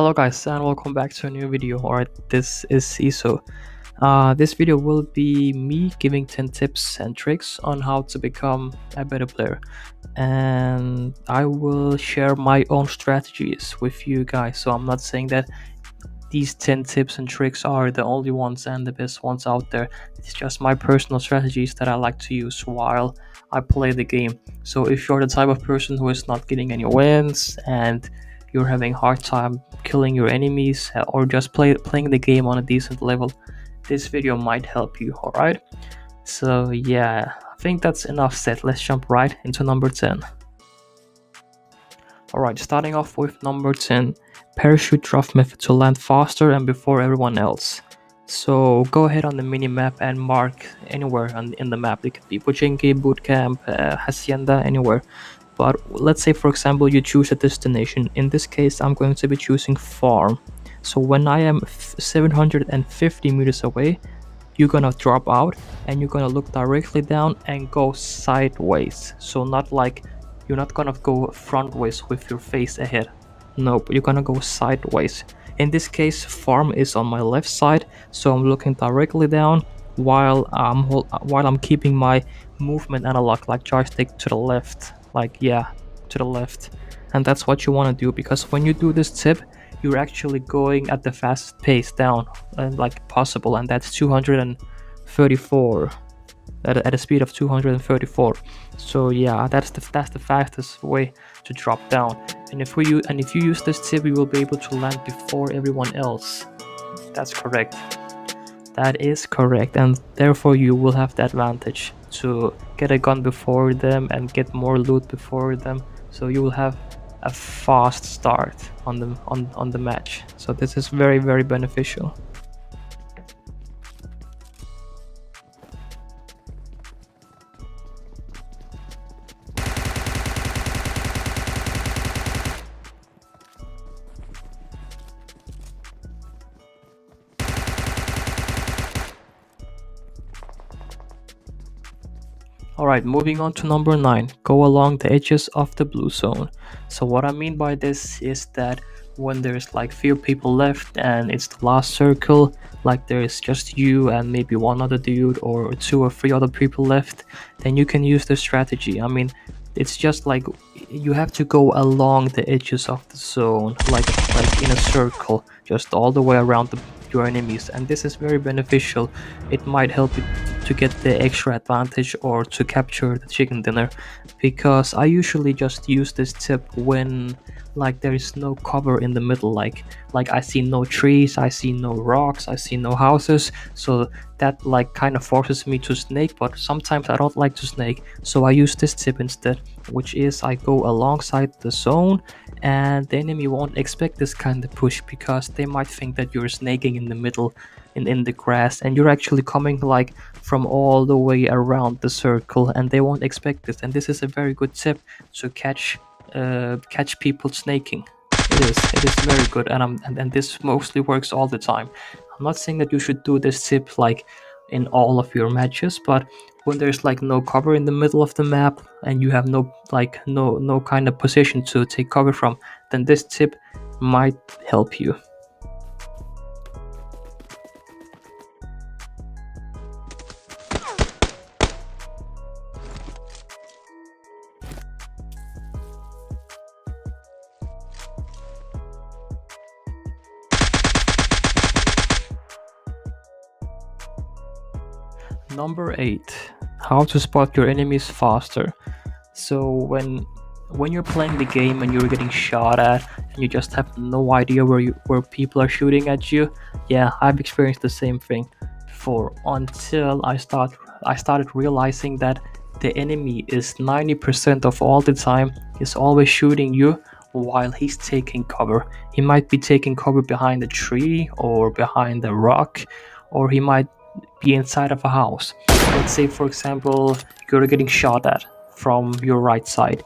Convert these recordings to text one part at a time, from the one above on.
Hello guys and welcome back to a new video. Alright, this is Iso. This video will be me giving 10 tips and tricks on how to become a better player, and I will share my own strategies with you guys. So I'm not saying that these 10 tips and tricks are the only ones and the best ones out there. It's just my personal strategies that I like to use while I play the game. So if you're the type of person who is not getting any wins and you're having hard time killing your enemies, or just playing the game on a decent level, this video might help you. Alright, so yeah, I think that's enough said. Let's jump right into number 10. Alright, starting off with number 10, parachute drop method to land faster and before everyone else. So go ahead on the mini map and mark anywhere in the map. It could be pubg, bootcamp, hacienda, anywhere. But let's say, for example, you choose a destination. In this case, I'm going to be choosing farm. So when I am 750 meters away, you're gonna drop out and you're gonna look directly down and go sideways. So not like, you're not gonna go front ways with your face ahead. Nope, you're gonna go sideways. In this case, farm is on my left side, so I'm looking directly down while I'm keeping my movement analog, like joystick, to the left. To the left. And that's what you want to do, because when you do this tip, you're actually going at the fastest pace down like possible, and that's 234 at a speed of 234. So yeah, that's the fastest way to drop down. And if you use this tip, you will be able to land before everyone else. That's correct. That is correct, and therefore you will have the advantage to get a gun before them and get more loot before them. So you will have a fast start on the match. So this is very, very beneficial. Alright, moving on to number 9, go along the edges of the blue zone. So what I mean by this is that when there's like few people left and it's the last circle, like there's just you and maybe one other dude or 2 or 3 other people left, then you can use this strategy. I mean, it's just like you have to go along the edges of the zone, like in a circle, just all the way around your enemies, and this is very beneficial. It might help you to get the extra advantage or to capture the chicken dinner, because I usually just use this tip when like there is no cover in the middle, like I see no trees, I see no rocks, I see no houses. So that like kind of forces me to snake, but sometimes I don't like to snake, so I use this tip instead, which is I go alongside the zone, and the enemy won't expect this kind of push, because they might think that you're snaking in the middle in the grass, and you're actually coming like from all the way around the circle, and they won't expect this. And this is a very good tip to catch people snaking. It is very good, and this mostly works all the time. I'm not saying that you should do this tip like in all of your matches, but when there's like no cover in the middle of the map and you have no kind of position to take cover from, then this tip might help you. Number 8, how to spot your enemies faster. So when you're playing the game and you're getting shot at and you just have no idea where people are shooting at you, yeah, I've experienced the same thing before, until I started realizing that the enemy is 90% of all the time is always shooting you while he's taking cover. He might be taking cover behind a tree or behind a rock, or he might be inside of a house. Let's say, for example, you're getting shot at from your right side.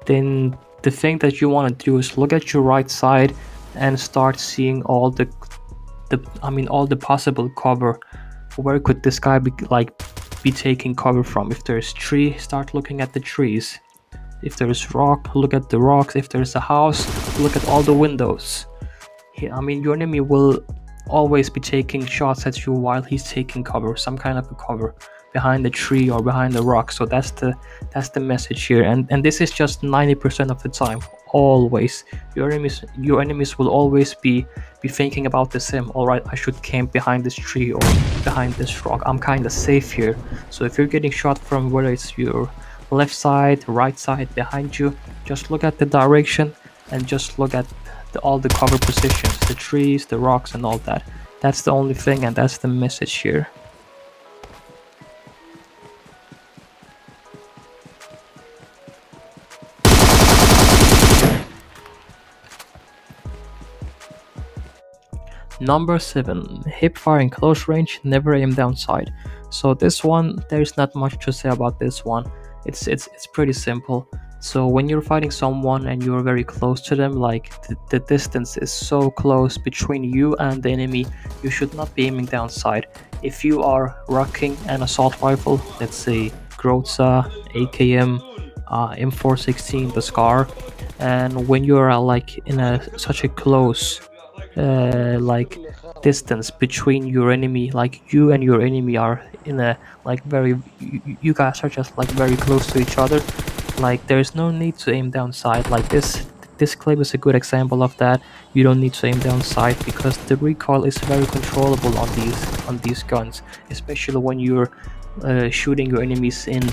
Then the thing that you want to do is look at your right side and start seeing all the possible cover. Where could this guy be taking cover from? If there's tree, start looking at the trees. If there's rock, look at the rocks. If there's a house, look at all the windows. I mean, your enemy will always be taking shots at you while he's taking cover, some kind of a cover behind the tree or behind the rock. So that's the message here, and this is just 90% of the time. Always, your enemies will always be thinking about the same. All right, I should camp behind this tree or behind this rock. I'm kind of safe here. So if you're getting shot from whether it's your left side, right side, behind you, just look at the direction and just look at all the cover positions, the trees, the rocks, and all that. That's the only thing, and that's the message here. Number 7, hip fire in close range, never aim down sight. So this one, there's not much to say about this one. It's pretty simple. So when you're fighting someone and you're very close to them, like the distance is so close between you and the enemy, you should not be aiming down sight. If you are rocking an assault rifle, let's say Groza, AKM, M416, the Scar, and when you're like in such a close like distance between your enemy, like you and your enemy are in a like very you guys are just like very close to each other, like there's no need to aim down sight. Like this clip is a good example of that. You don't need to aim down sight because the recoil is very controllable on these guns, especially when you're shooting your enemies in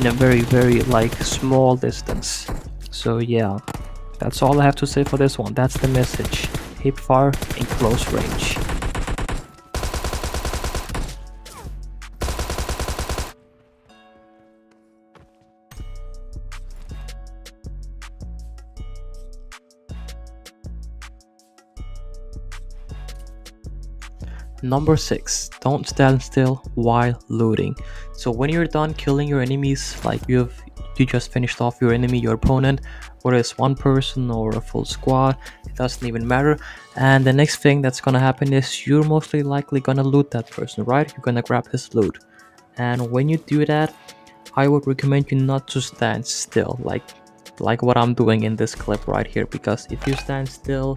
a very like small distance. So yeah, that's all I have to say for this one. That's the message. Hip fire in close range. Number 6, don't stand still while looting. So when you're done killing your enemies, like you just finished off your enemy, your opponent, whether it's one person or a full squad, it doesn't even matter. And the next thing that's gonna happen is you're mostly likely gonna loot that person, right? You're gonna grab his loot. And when you do that, I would recommend you not to stand still, like what I'm doing in this clip right here, because if you stand still,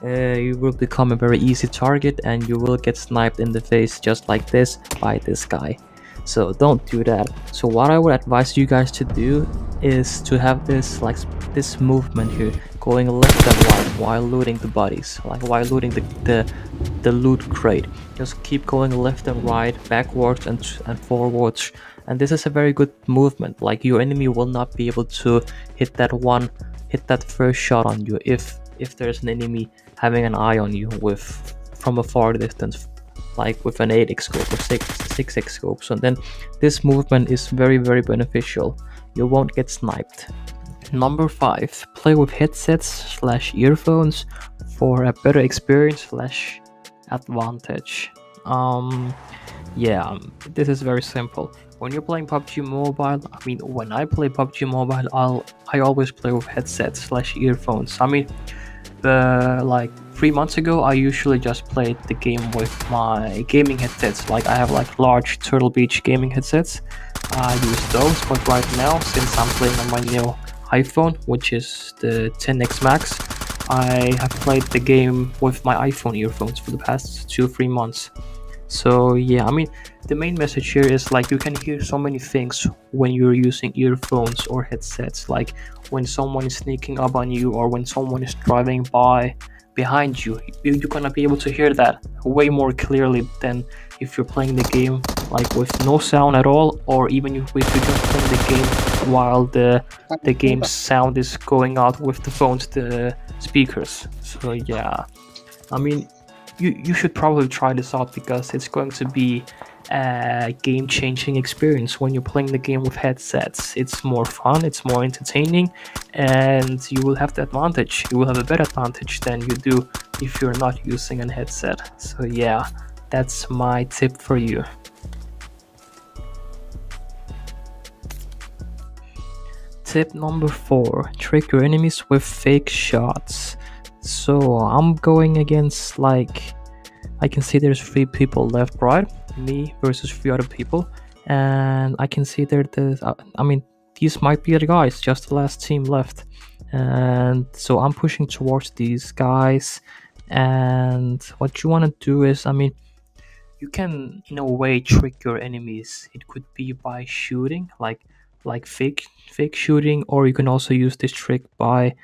you will become a very easy target and you will get sniped in the face just like this by this guy. So don't do that. So what I would advise you guys to do is to have this like this movement here, going left and right while looting the bodies, like while looting the loot crate. Just keep going left and right, backwards and forwards, and this is a very good movement. Like your enemy will not be able to hit that first shot on you if there's an enemy having an eye on you from a far distance, like with an 8x scope or 6x scope. So then this movement is very beneficial. You won't get sniped. Number 5, play with headsets / earphones for a better experience / advantage. Yeah, this is very simple. When you're playing PUBG Mobile, I mean, when I play PUBG Mobile, I always play with headsets / earphones. I mean, like 3 months ago, I usually just played the game with my gaming headsets. Like I have like large Turtle Beach gaming headsets. I use those, but right now, since I'm playing on my new iPhone, which is the 10X Max, I have played the game with my iPhone earphones for the past 2-3 months. So yeah, I mean, the main message here is like you can hear so many things when you're using earphones or headsets, like when someone is sneaking up on you or when someone is driving by behind you. You're gonna be able to hear that way more clearly than if you're playing the game like with no sound at all, or even if you're just playing the game while the game's sound is going out with the phone's the speakers. So yeah, I mean, you should probably try this out because it's going to be a game-changing experience when you're playing the game with headsets. It's more fun, it's more entertaining, and you will have the advantage. You will have a better advantage than you do if you're not using a headset. So yeah, that's my tip for you. Tip number 4, trick your enemies with fake shots. So I'm going against, like, I can see there's 3 people left, right? Me versus 3 other people, and I can see I mean, these might be the guys, just the last team left, and so I'm pushing towards these guys, And what you want to do is, you can in a way trick your enemies. It could be by shooting, like fake shooting, or you can also use this trick by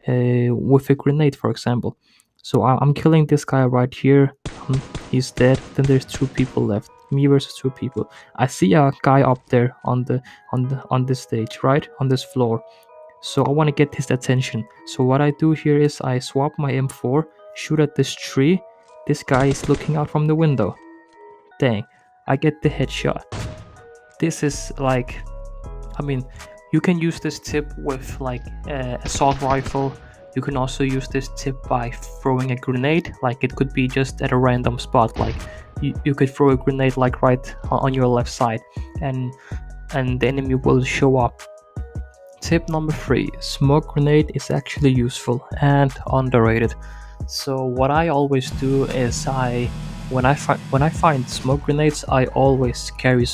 with a grenade, for example. So I'm killing this guy right here. He's dead. Then there's two people left. Me versus two people. I see a guy up there on this stage, right on this floor. So I want to get his attention. So what I do here is I swap my M4, shoot at this tree. This guy is looking out from the window. Dang, I get the headshot. This is like, I mean, you can use this tip with like assault rifle. You can also use this tip by throwing a grenade. Like it could be just at a random spot. Like you could throw a grenade like right on your left side, and the enemy will show up. Tip number 3: smoke grenade is actually useful and underrated. So what I always do is when I find smoke grenades, I always carry.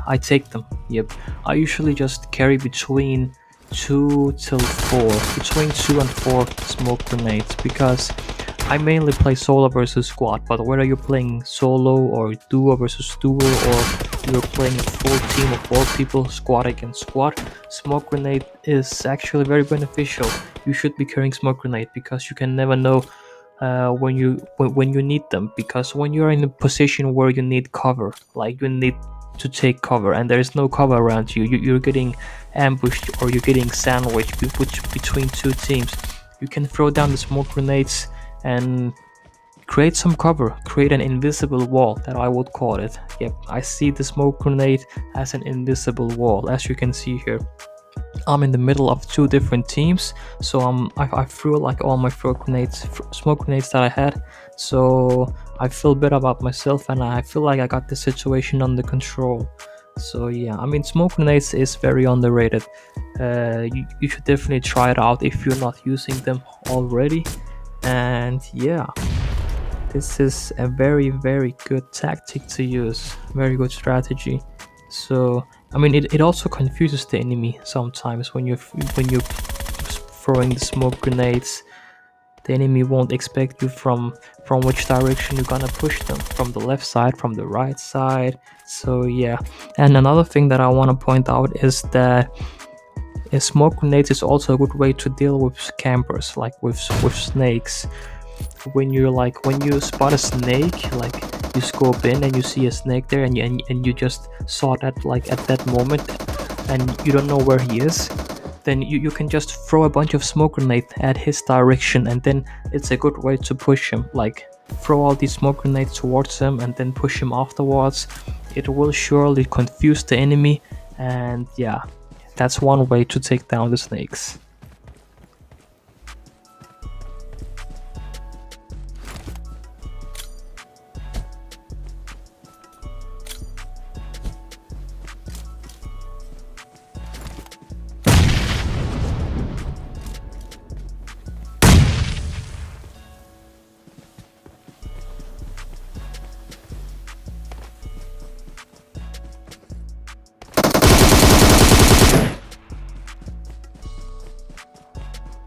I take them. Yep. I usually just carry between 2 till 4, between 2 and 4 smoke grenades, because I mainly play solo versus squad. But whether you're playing solo or duo versus duo, or you're playing a full team of 4 people, squad against squad, smoke grenade is actually very beneficial. You should be carrying smoke grenade because you can never know when you need them. Because when you're in a position where you need cover, like you need to take cover and there is no cover around you, you're getting ambushed or you're getting sandwiched between 2 teams, you can throw down the smoke grenades and create some cover, create an invisible wall, that I would call it. Yep, I see the smoke grenade as an invisible wall. As you can see here, I'm in the middle of 2 different teams, so I threw like all my smoke grenades that I had. So I feel better about myself, and I feel like I got the situation under control. So yeah, smoke grenades is very underrated. You should definitely try it out if you're not using them already. And yeah, this is a very, very good tactic to use, very good strategy. So it also confuses the enemy sometimes when you're throwing the smoke grenades. The enemy won't expect you from which direction you're gonna push them, from the left side, from the right side. So yeah. And another thing that I want to point out is that a smoke grenade is also a good way to deal with campers, like with snakes. When you spot a snake, like you scope in and you see a snake there, and you just saw that like at that moment, and you don't know where he is, then you can just throw a bunch of smoke grenade at his direction, and then it's a good way to push him. Like throw all these smoke grenades towards him and then push him afterwards. It will surely confuse the enemy, and yeah, that's one way to take down the snakes.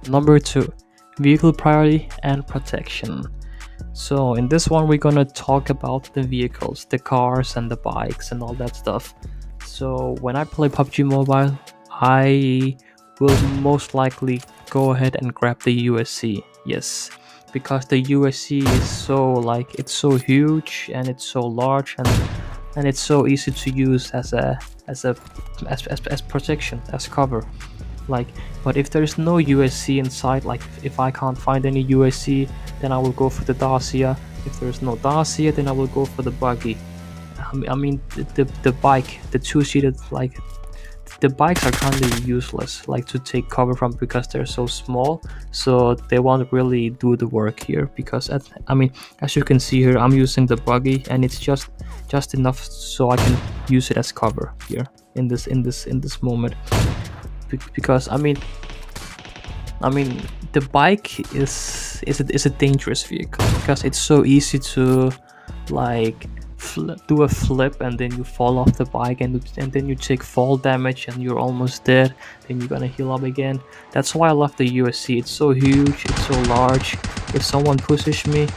Number 2: vehicle priority and protection. So in this one, we're gonna talk about the vehicles, the cars and the bikes and all that stuff. So when I play PUBG Mobile, I will most likely go ahead and grab the USC. Yes, because the USC is it's so huge and it's so large, and it's so easy to use as protection, as cover. Like, but if there's no USC inside, like if I can't find any USC, then I will go for the Dacia. If there's no Dacia, then I will go for the buggy. The bike, the 2-seated, like the bikes are kind of useless, like to take cover from, because they're so small, so they won't really do the work here. Because as you can see here, I'm using the buggy, and it's just enough so I can use it as cover here in this moment. Because the bike is a dangerous vehicle, because it's so easy to like do a flip and then you fall off the bike, and then you take fall damage and you're almost dead. Then you're gonna heal up again. That's why I love the USC. It's so huge, it's so large, if someone pushes me,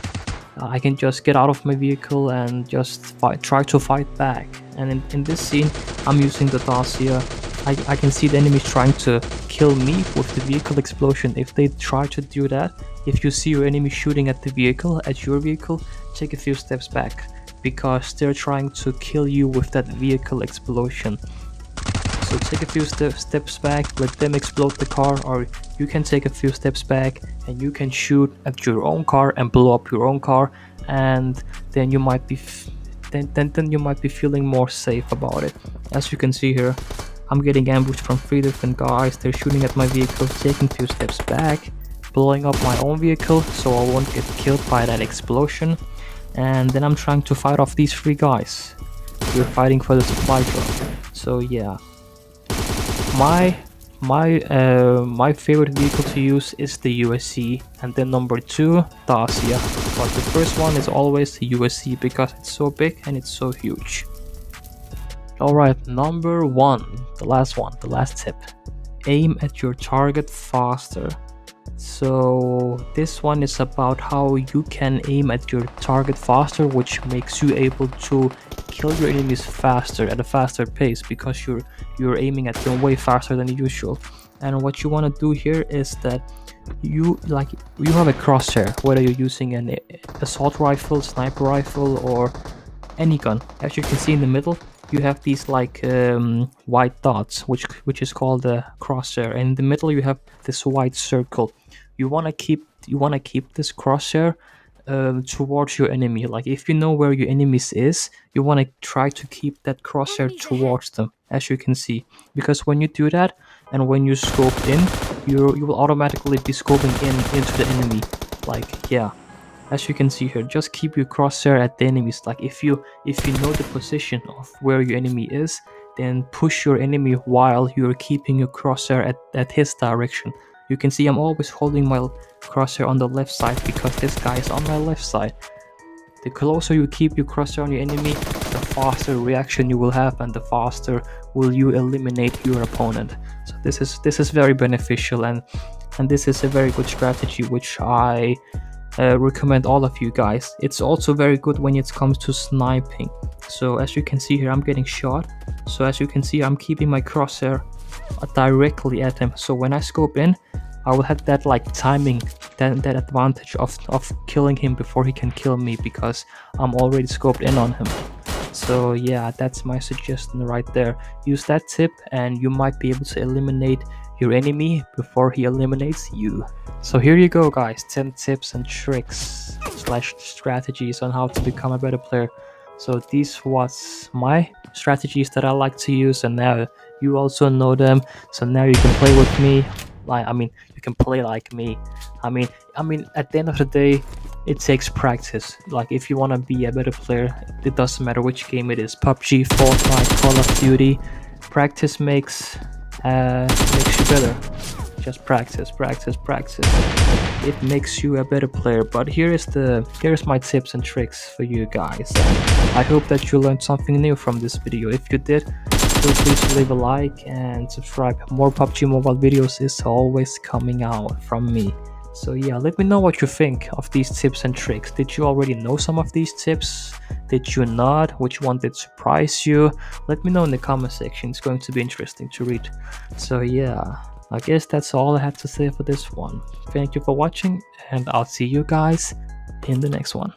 I can just get out of my vehicle and just try to fight back. And in this scene, I'm using the Dacia. I can see the enemies trying to kill me with the vehicle explosion. If they try to do that, if you see your enemy shooting at your vehicle, take a few steps back, because they're trying to kill you with that vehicle explosion. So take a few steps back, let them explode the car, or you can take a few steps back and you can shoot at your own car and blow up your own car, and then you might be then you might be feeling more safe about it. As you can see here, I'm getting ambushed from 3 different guys. They're shooting at my vehicle, taking a few steps back, blowing up my own vehicle so I won't get killed by that explosion, and then I'm trying to fight off these 3 guys. We're fighting for the supply drop. So yeah, my favorite vehicle to use is the USC, and then number 2, Dacia. But the first one is always the USC because it's so big and it's so huge. Alright, number 1, the last tip. Aim at your target faster. So this one is about how you can aim at your target faster, which makes you able to kill your enemies faster at a faster pace, because you're aiming at them way faster than usual. And what you want to do here is that you have a crosshair, whether you're using an assault rifle, sniper rifle, or any gun. As you can see in the middle, you have these white dots, which is called the crosshair, and in the middle you have this white circle. You want to keep this crosshair towards your enemy. Like, if you know where your enemies is, you want to try to keep that crosshair towards them, as you can see, because when you do that and when you scope in, you will automatically be scoping into the enemy. Like, yeah, as you can see here, just keep your crosshair at the enemies. Like, if you know the position of where your enemy is, then push your enemy while you're keeping your crosshair at his direction. You can see I'm always holding my crosshair on the left side because this guy is on my left side. The closer you keep your crosshair on your enemy, the faster reaction you will have, and the faster will you eliminate your opponent. So this is very beneficial, and this is a very good strategy which I recommend all of you guys. It's also very good when it comes to sniping. So as you can see here, I'm getting shot. So as you can see, I'm keeping my crosshair directly at him. So when I scope in, I will have that timing, that advantage of killing him before he can kill me, because I'm already scoped in on him. So yeah, that's my suggestion right there. Use that tip and you might be able to eliminate your enemy before he eliminates you. So here you go guys, 10 tips and tricks / strategies on how to become a better player. So these was my strategies that I like to use, and now you also know them. So now you can play with me. You can play like me. I mean, at the end of the day, it takes practice. Like, if you want to be a better player, it doesn't matter which game it is, PUBG, Fortnite, Call of Duty. Practice makes you better. Just practice. It makes you a better player. But here's my tips and tricks for you guys. I hope that you learned something new from this video. If you did, please leave a like and subscribe. More PUBG Mobile videos is always coming out from me. So yeah, let me know what you think of these tips and tricks. Did you already know some of these tips? Did you not? Which one did surprise you? Let me know in the comment section. It's going to be interesting to read. So yeah, I guess that's all I have to say for this one. Thank you for watching, and I'll see you guys in the next one.